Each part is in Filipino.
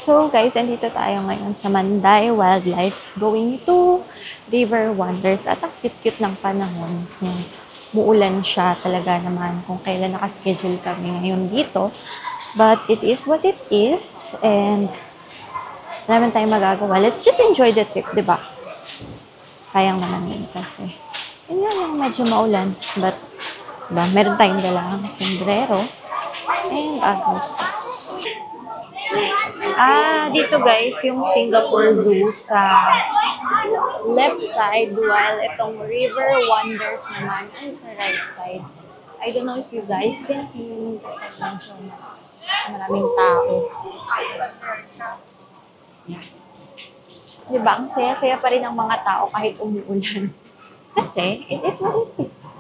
So guys, andito tayo ngayon sa Manday Wildlife going to River Wonders at ang cute-cute ng panahon. Yan. Muulan siya talaga naman kung kailan nakaschedule kami ngayon dito. But it is what it is and wala naman tayong magagawa. Let's just enjoy the trip, di ba? Sayang naman yun kasi. Yun nga yung medyo maulan. But diba, meron tayong dalang sombrero and other stuffs. Dito guys, yung Singapore Zoo sa left side, while itong River Wonders naman ay sa right side. I don't know if you guys can hear me kasi medyo maraming tao. Yeah. Diba, ang saya-saya pa rin ng mga tao kahit umuulan. Kasi, it is what it is.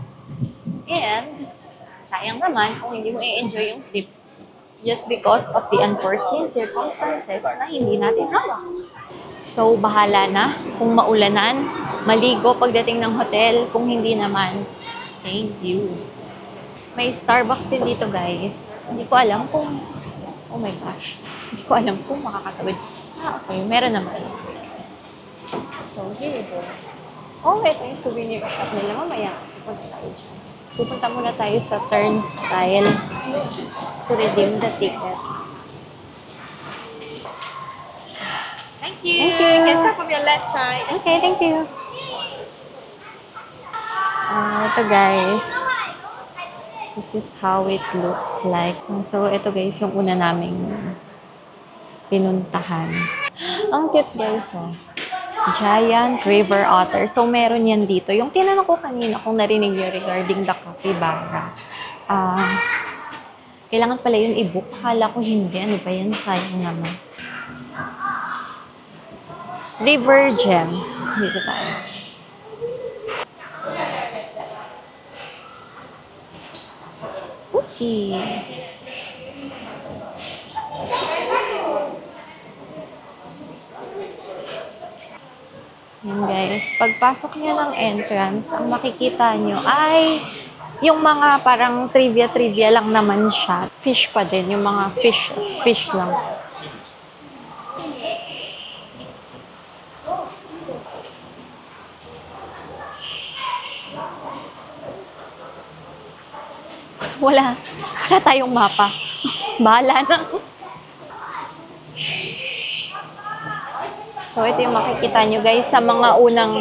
And, sayang naman kung hindi mo i-enjoy yung trip just because of the unforeseen circumstances na hindi natin hawak. So, bahala na kung maulanan, maligo pagdating ng hotel, kung hindi naman, thank you. May Starbucks din dito, guys. Hindi ko alam kung, oh my gosh, hindi ko alam kung makakatawid. Okay, meron naman. So, here we go. Oh, ito yung souvenir shop nila. Mamaya, pupunta tayo dyan. Pupunta muna tayo sa turnstile to redeem the ticket. Thank you. Thank you. You can start from your left side. Okay, thank you. Ito guys. This is how it looks like. So, ito guys, yung una naming pinuntahan. Ang cute guys, oh. Giant river otter. So, meron yan dito. Yung tinanong ko kanina kung narinig yun regarding the capybara. Kailangan pala yun i-book. Akala ko hindi. Ano ba yan? Sayang naman. River gems. Dito tayo. Oopsie. Yan guys, pagpasok nyo ng entrance, ang makikita nyo ay yung mga parang trivia lang naman siya. Fish pa din, yung mga fish lang. Wala tayong mapa. Bahala na. So, ito yung makikita nyo guys sa mga unang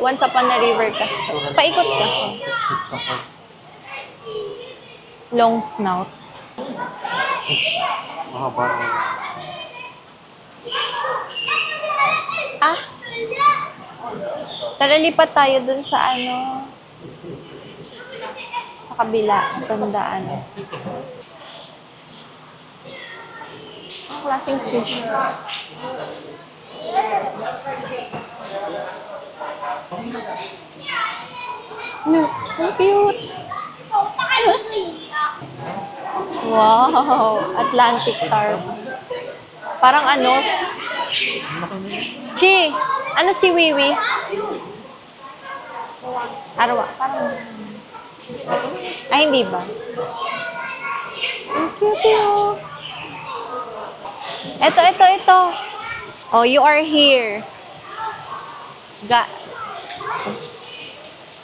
Once Upon a River kasi. Paikot kasi. Long snout. Tara lipat tayo dun sa sa kabila. Tandaan. Ang klaseng fish. No, ang cute. Wow, Atlantic carp. Parang Chi, ano si Wiwi? Arwa, parang hindi ba? Ang cute yun. Ito. Oh, you are here.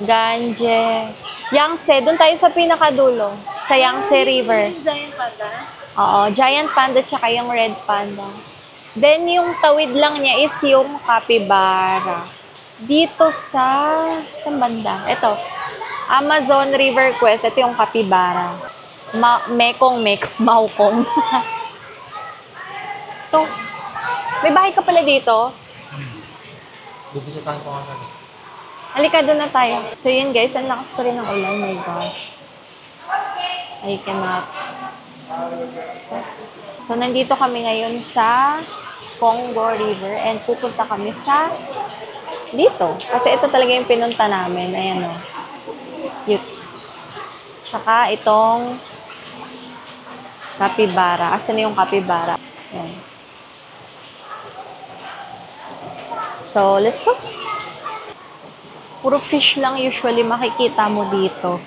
Ganges. Yangtze. Doon tayo sa pinakadulo. Sa Yangtze River. Giant panda? Oo, giant panda tsaka yung red panda. Then, yung tawid lang niya is yung capybara. Dito sa banda. Ito. Amazon River Quest. Ito yung capybara. Maukong. Ito. May bahay ka pala dito. Bibisitahin ko nga naman. Halika, doon na tayo. So, yun guys. Ang lakas pa rin ng ulan. My gosh. I cannot. So, nandito kami ngayon sa Congo River and pupunta kami sa dito. Kasi ito talaga yung pinunta namin. Ayan o. Cute. Tsaka itong capybara. Asan na yung capybara? Ayan. So, let's go. Puro fish lang usually makikita mo dito.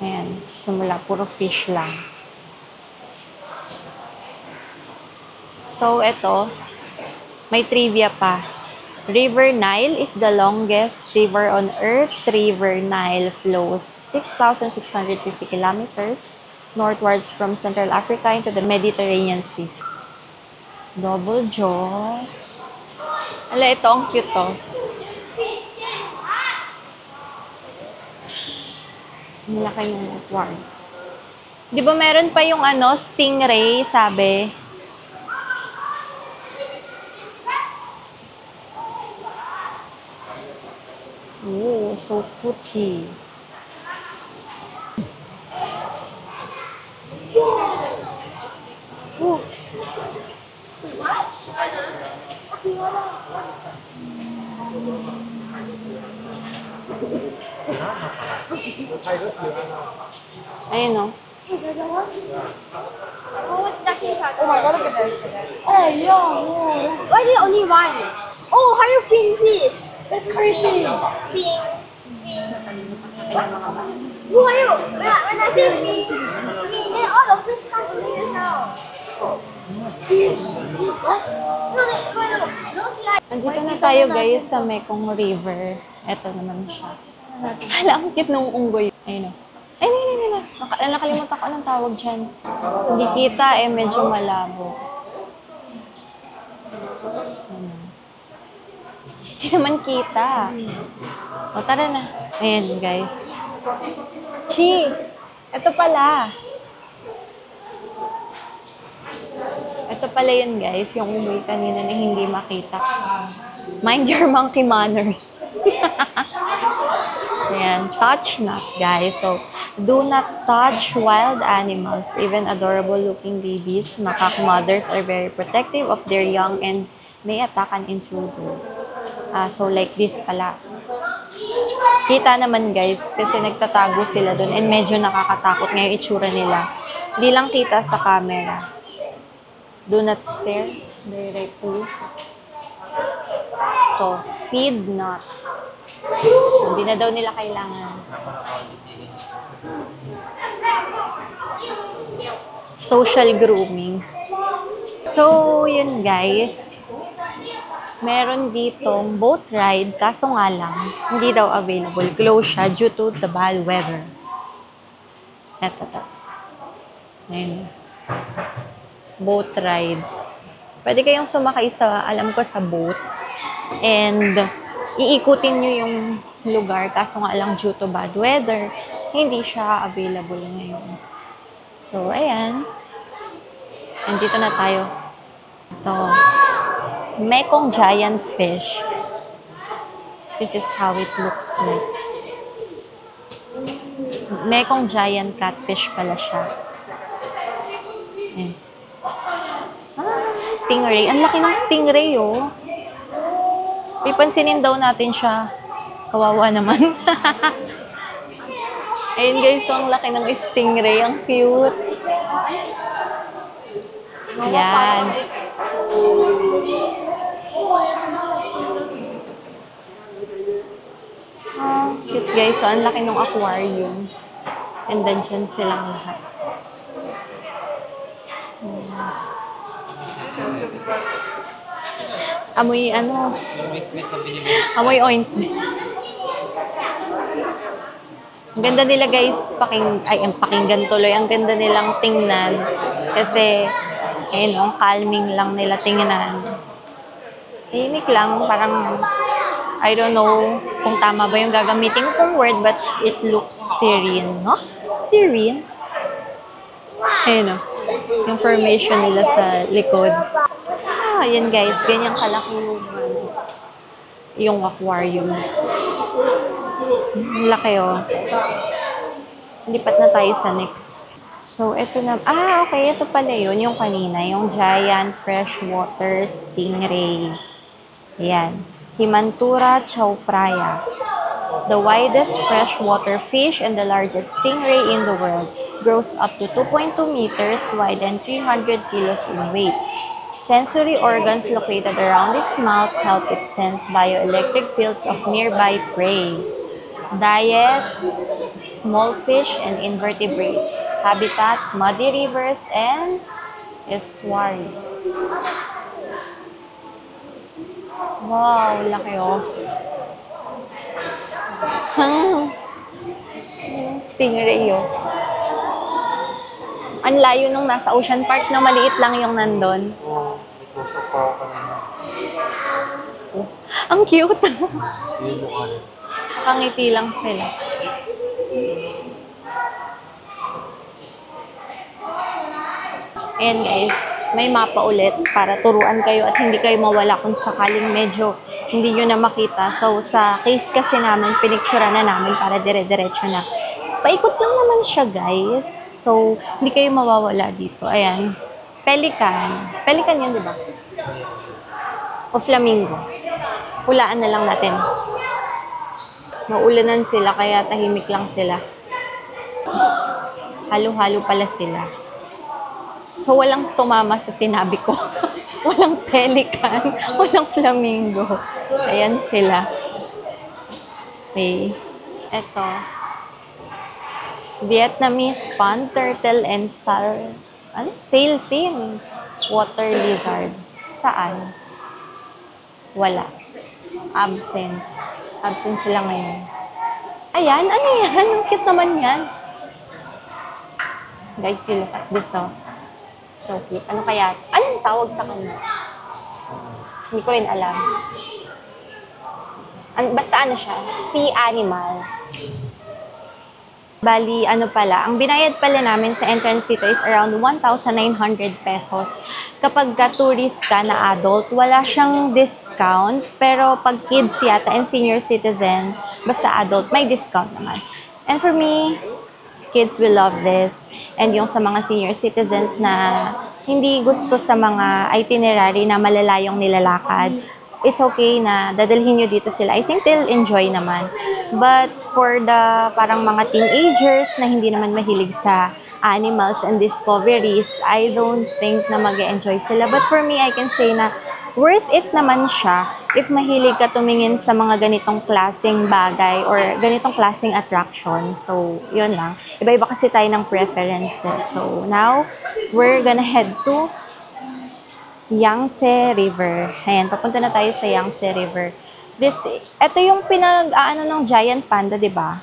Ayan, simula, puro fish lang. So, ito, may trivia pa. River Nile is the longest river on Earth. River Nile flows 6,650 kilometers northwards from Central Africa into the Mediterranean Sea. Double jaws. Ala, ito ang cute to. Malaki yung aquarium. Di ba meron pa yung stingray, sabi? Oh, so pretty. Oh. Ayun o. Oh, that's your cat. Oh my god, look at this. Hey, yo, why is it only one? Oh, how you fish? That's creepy. Fin. Who are you? When I say fin, then all the fish come to me just now. No, see, Andito na tayo guys sa Mekong River. Ito naman siya. Hala, ang cute ng unggoy. Ayun o. Ay, hindi. Nakalimutan ko anong tawag dyan. Hindi kita medyo malabo. Hindi naman kita. O, tara na. Ayan guys. Chi! Ito pala. Ito pala yun guys, yung unggoy kanina na hindi makita. Mind your monkey manners. Ayan, touch not guys. So, do not touch wild animals, even adorable looking babies. Macaque mothers are very protective of their young and may attack an intruder. So, like this pala. Kita naman guys, kasi nagtatago sila dun and medyo nakakatakot nga yung itsura nila. Hindi lang kita sa camera. Do not stare directly. So, feed not. Hindi na daw nila kailangan. Social grooming. So, yun guys. Meron ditong boat ride, kaso nga lang, hindi daw available. Close siya due to the bad weather. Eto. Ayun. Boat rides. Pwede kayong sumakay sa, alam ko, sa boat. And, iikutin nyo yung lugar. Kaso nga lang, due to bad weather, hindi siya available ngayon. So, ayan. Nandito na tayo. Ito. Mekong giant fish. This is how it looks like. Mekong giant catfish pala siya. Ayan. Stingray. Ang laki ng stingray, oh. Pipansinin daw natin siya. Kawawa naman. Ayun guys, so ang laki ng stingray. Ang cute. Yan. Cute guys. So, ang laki ng aquarium. And then, dyan silang lahat. Amoy amoy ointment. Ang ganda nila guys, pakinggan tuloy. Ang ganda nilang tingnan. Kasi, ayun, ang calming lang nila tingnan. Tahimik lang, parang, I don't know kung tama ba yung gagamitin kong word, but it looks serene, no? Serene. Ayun o, yung formation nila sa likod. Ayan guys, ganyan kalaki yung aquarium. Laki oh. Lipat na tayo sa next. So, ito na. Okay. Ito pala yun. Yung kanina. Yung giant freshwater stingray. Ayan. Himantura chaupraya. The widest freshwater fish and the largest stingray in the world. Grows up to 2.2 meters wide and 300 kilos in weight. Sensory organs located around its mouth help it sense bioelectric fields of nearby prey. Diet, small fish and invertebrates. Habitat, muddy rivers and Estuaries. Wow, laki oh. Stingray oh. Ang layo nung nasa Ocean Park na maliit lang yung nandun. Oo, nagpusok pa ako kanina. Ang cute. Yung mukha rin. Nakangiti lang sila. Ayan guys, may mapa ulit para turuan kayo at hindi kayo mawala kung sakaling medyo hindi nyo na makita. So, sa case kasi namin, pinictura na namin para dire-diretso na. Paikot lang naman siya guys. So, hindi kayo mawawala dito. Ayan. Pelican. Pelican yan, di ba? O flamingo. Hulaan na lang natin. Maulanan sila, kaya tahimik lang sila. Halo-halo pala sila. So, walang tumama sa sinabi ko. Walang pelican, walang flamingo. Ayan sila. Okay. Ito. Vietnamese pond turtle and sailfin water lizard. Saan? Wala. Absent. Absent sila ngayon. Ayan, ano yan? Ang cute naman yan. Guys, you look at this, oh. So cute. Ano kaya? Anong tawag sa kanya? Hindi ko rin alam. Basta ano siya? Sea animal. Bali, ano pala, ang binayad pala namin sa entrance dito is around 1,900 pesos. Kapag tourist ka na adult, wala siyang discount. Pero pag kids yata and senior citizen, basta adult, may discount naman. And for me, kids will love this. And yung sa mga senior citizens na hindi gusto sa mga itinerary na malalayong nilalakad, it's okay na dadalhin nyo dito sila. I think they'll enjoy naman. But for the parang mga teenagers na hindi naman mahilig sa animals and discoveries, I don't think na mag-enjoy sila. But for me, I can say na worth it naman siya if mahilig ka tumingin sa mga ganitong klaseng bagay or ganitong klaseng attraction. So, yun lang. Iba-iba kasi tayo ng preferences. So, now, we're gonna head to Yangtze River. Ayan, papunta na tayo sa Yangtze River. Ito yung pinag-aano ng giant panda, di ba?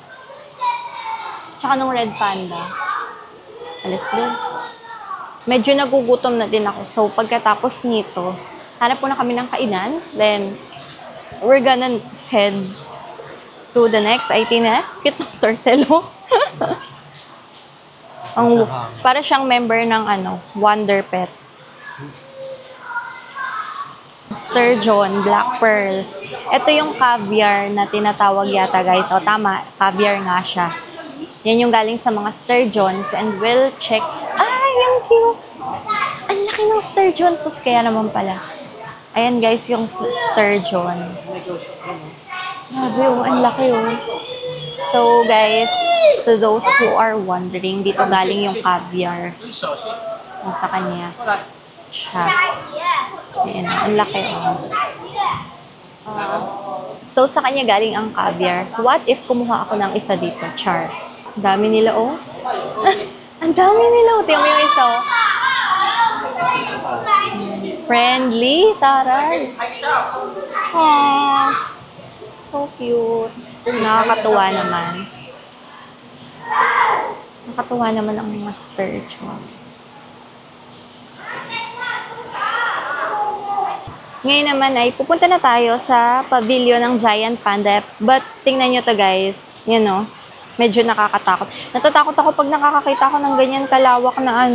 Tsaka nung red panda. Let's go. Medyo nagugutom na din ako. So, pagkatapos nito, hanap po na kami ng kainan. Then, we're gonna head to the next itinerary. Cute ng turtle, oh. Para siyang member ng Wonder Pets. Sturgeon, black pearls. Ito yung caviar na tinatawag yata guys. O tama, caviar nga siya. Yan yung galing sa mga sturgeons and we'll check. Ay, ang cute! Ang laki ng sturgeon. Sus, kaya naman pala. Ayan guys, yung sturgeon. Grabe oh, ang laki oh. So guys, to those who are wondering, dito galing yung caviar. Nasa kanya. Siya. Ayan, ang laki oh. So sa kanya galing ang caviar. What if kumuha ako ng isa dito? Char. Ang dami nila oh. Ang dami nila oh. Tingnan mo yung isa oh. Friendly, taray. Aww. So cute. Nakakatuwa naman. Nakakatuwa naman ang mga sturgeons. Ngayon naman ay pupunta na tayo sa pavilion ng giant panda. But tingnan nyo to guys. Yan o. Medyo nakakatakot. Natatakot ako pag nakakakita ako ng ganyan kalawak na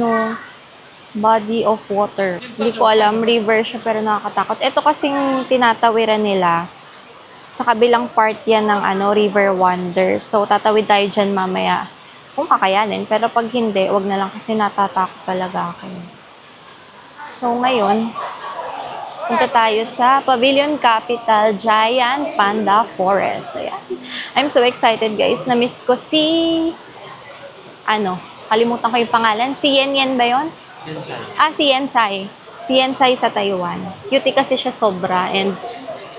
body of water. Hindi ko alam, river siya pero nakakatakot. Ito kasing tinatawiran nila. Sa kabilang part yan ng River Wonder. So, tatawid tayo dyan mamaya. Kung kakayanin. Pero pag hindi, wag na lang kasi natatakot talaga ako. So, ngayon, punta tayo sa Pavilion Capital Giant Panda Forest. Ayan. I'm so excited guys. Na-miss ko si... kalimutan ko yung pangalan. Si Yen Yen ba yun? Si Yensai. Si Yensai sa Taiwan. Cutie kasi siya sobra and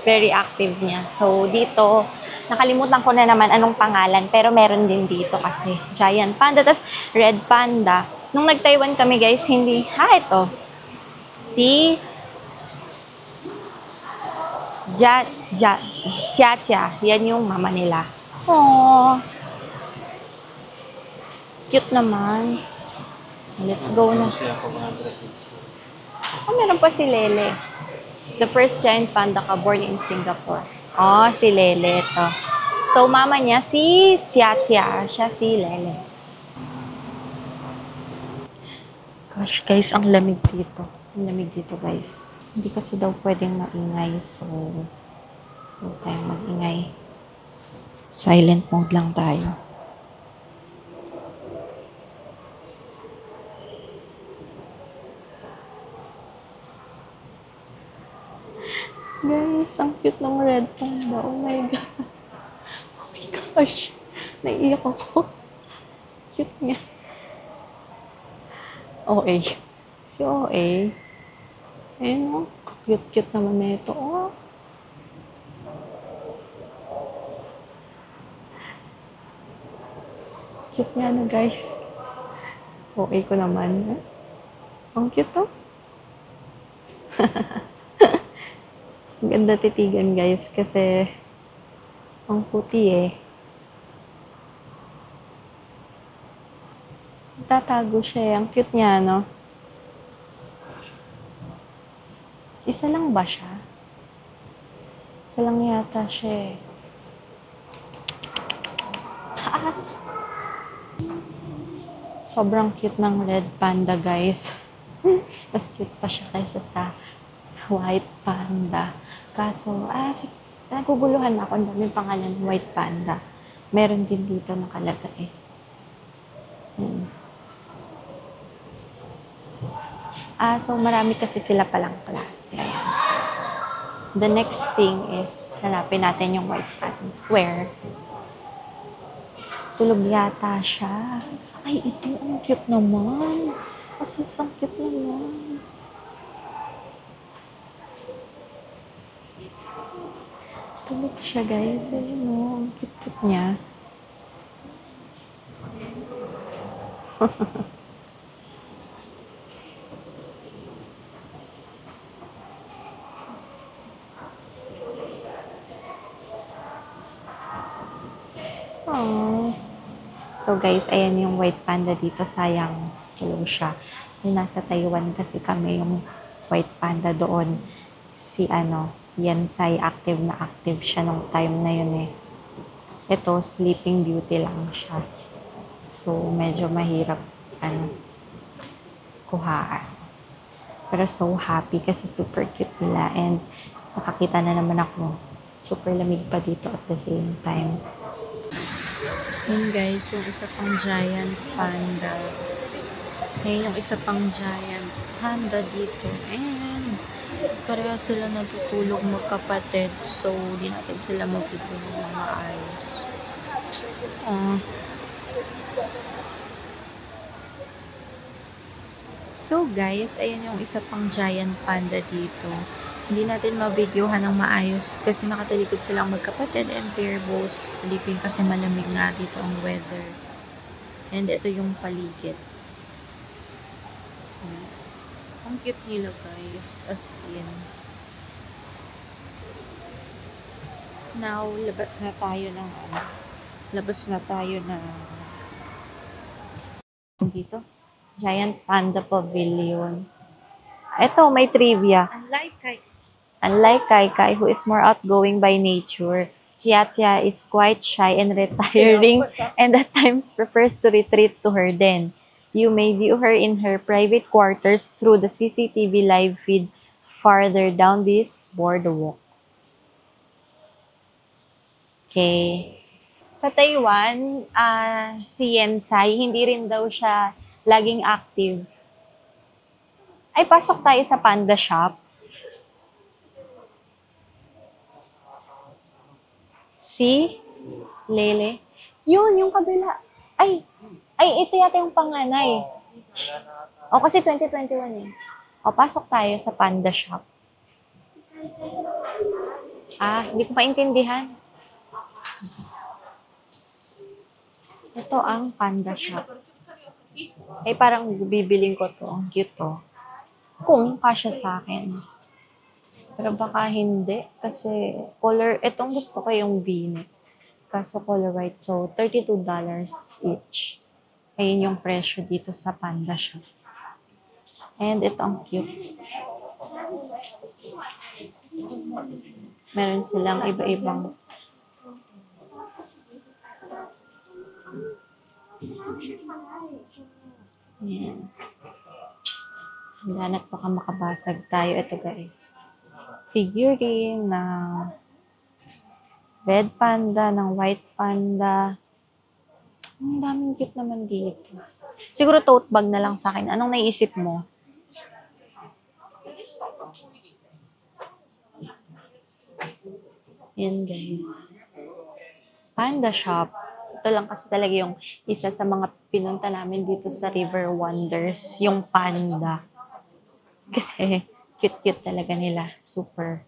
very active niya. So, dito, nakalimutan ko na naman anong pangalan, pero meron din dito kasi giant panda, tas red panda. Nung nag-Taiwan kami, guys, hindi... ito. Si... Ja, ja, Chia. Yan yung mama nila. Aww. Cute naman. Let's go na. Siya ako mga graphics. Meron pa si Lele. The first giant panda ka born in Singapore. Si Lele to. So, mama niya si Chia. Siya si Lele. Gosh, guys, ang lamig dito. Ang lamig dito, guys. Hindi kasi daw pwedeng maingay. So, huwag tayong mag-ingay. Silent mode lang tayo. Guys, ang cute ng red panda. Oh my God. Oh my gosh. Naiiyak ako. Cute niya. OA. Si OA. Ayun o. Cute naman na ito. Oh. Cute nga na, guys. OA ko naman. Ang cute to. Ang ganda titigan, guys, kasi ang puti eh. Tatago siya eh. Ang cute niya, no? Isa lang ba siya? Isa lang yata siya eh. Sobrang cute ng red panda, guys. Mas cute pa siya kaysa sa white panda. Kaso, naguguluhan ako. Ang daming pangalan ng white panda. Meron din dito nakalagay. So marami kasi sila palang klase. Ayan. The next thing is, hanapin natin yung white panda. Where? Tulog yata siya. Ay, ito, ang cute naman. Asus, ang cute naman. Tulog siya, guys. Ayun o, ang cute-cute niya. Aww. So guys, ayan yung white panda dito. Sayang, tulog siya. Yung nasa Taiwan kasi kami, yung white panda doon. Si yan say active na active siya nung time na yun eh. Ito, sleeping beauty lang siya. So, medyo mahirap, kuhaan. Pero so happy kasi super cute nila and nakakita na naman ako. Super lamig pa dito at the same time. Yun guys, yung isa pang giant panda. Ayun yung isa pang giant panda dito. And pareha sila natutulog magkapatid. So, di natin sila mapitulog na maayos. So guys, ayan yung isa pang giant panda dito. Hindi natin mabidyohan ng maayos kasi nakatalikod silang magkapatid and they're both sleeping kasi malamig nga dito ang weather. And ito yung paligid. Ang cute nila guys, as in. Now, labas na tayo dito. Giant Panda Pavilion. Ito, may trivia. Unlike Kai, who is more outgoing by nature, Chia is quite shy and retiring and at times prefers to retreat to her den. You may view her in her private quarters through the CCTV live feed farther down this boardwalk. Okay. Sa Taiwan, si Yen Tsai, hindi rin daw siya laging active. Ay, pasok tayo sa panda shop. Si Lele. Yun, yung kabila. Ay, ito yata yung panganay. O, kasi 2021 eh. O, pasok tayo sa panda shop. Hindi ko maintindihan. Ito ang panda shop. Ay, parang bibiling ko to. Ang cute to. Kung kasya sa akin. Pero baka hindi. Kasi color, itong gusto ko yung V-neck. Kaso color white. So, $32 each. Ayun yung presyo dito sa Panda Shop. And ito ang cute. Meron silang iba-ibang yan. Hanggang at baka makabasag tayo. Ito guys. Figurine ng red panda, ng white panda. Ang daming cute naman dito. Siguro tote bag na lang sa akin. Anong naisip mo? Yan guys. Panda Shop. Ito lang kasi talaga yung isa sa mga pinunta namin dito sa River Wonders. Yung panda. Kasi cute-cute talaga nila. Super.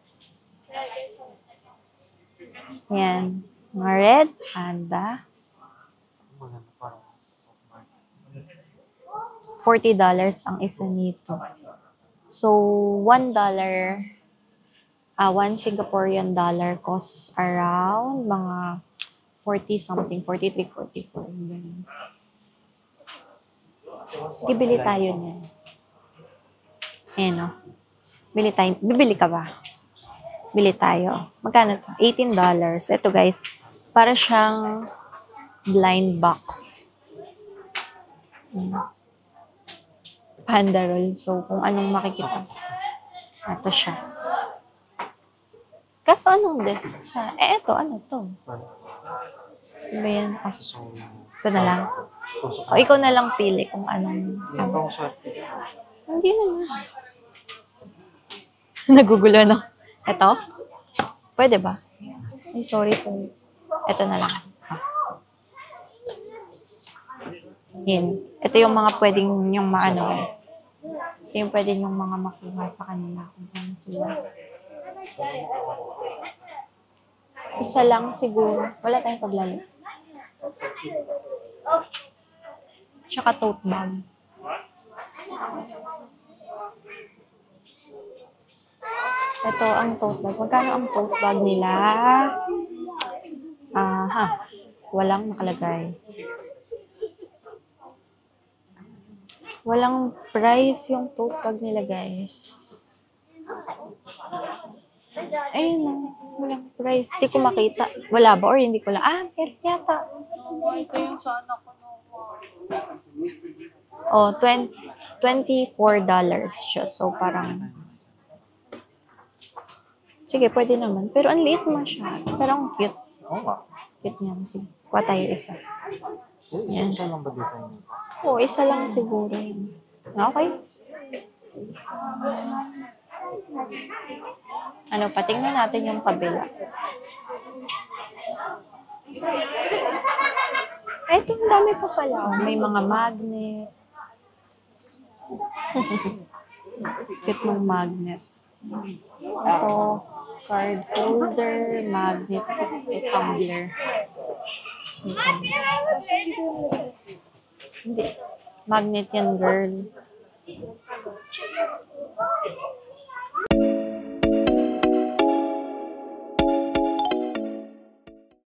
Yan. Mga red panda. Maganda parang. $40 ang isa nito. So, $1, 1 Singaporean dollar costs around mga 40 something, 43, 44. Ganun. Sige, bili tayo niyan. Ayan o. Bili tayo. Bibili ka ba? Bili tayo. Magkano to? $18. Ito guys, para siyang blind box. Panda roll. So, kung anong makikita. Ito siya. Kaso anong design? Ito. Ano to? Ano ba yan? Oh, So, ito na lang. tusok O, ikaw na lang pili kung anong... Yan bang swerte? Hindi naman. Nagugulo na. Ito? Pwede ba? Ay, sorry. Ito na lang. Yan. Ito yung mga pwedeng yung maano. Ito yung pwede yung mga makuha sa kanila kung ano sila. Isa lang siguro. Wala tayong paglalo. Tsaka tote bag. Ito ang tote bag. Magkano ang tote bag nila? Walang nakalagay. Walang price yung tote bag nila, guys. Ayun na. Walang price. Hindi ko makita. Wala ba? Or hindi ko lang. Meron yata. Ito yung sa anak ko. Oh, $24 siya. So, parang... Sige, pwede naman. Pero ang liit naman siya. Pero ang cute. Oo nga. Cute niya. Sige, kuha tayo isa. Isa lang ba design nito? Oo, isa lang siguro yun. Okay. Ano, patingnan natin yung kabila. Ito, ang dami pa pala. Oh, may mga magnet. Cute ng magnet. Ito, card holder, magnet, tumbler. Hindi. Magnet yan, girl.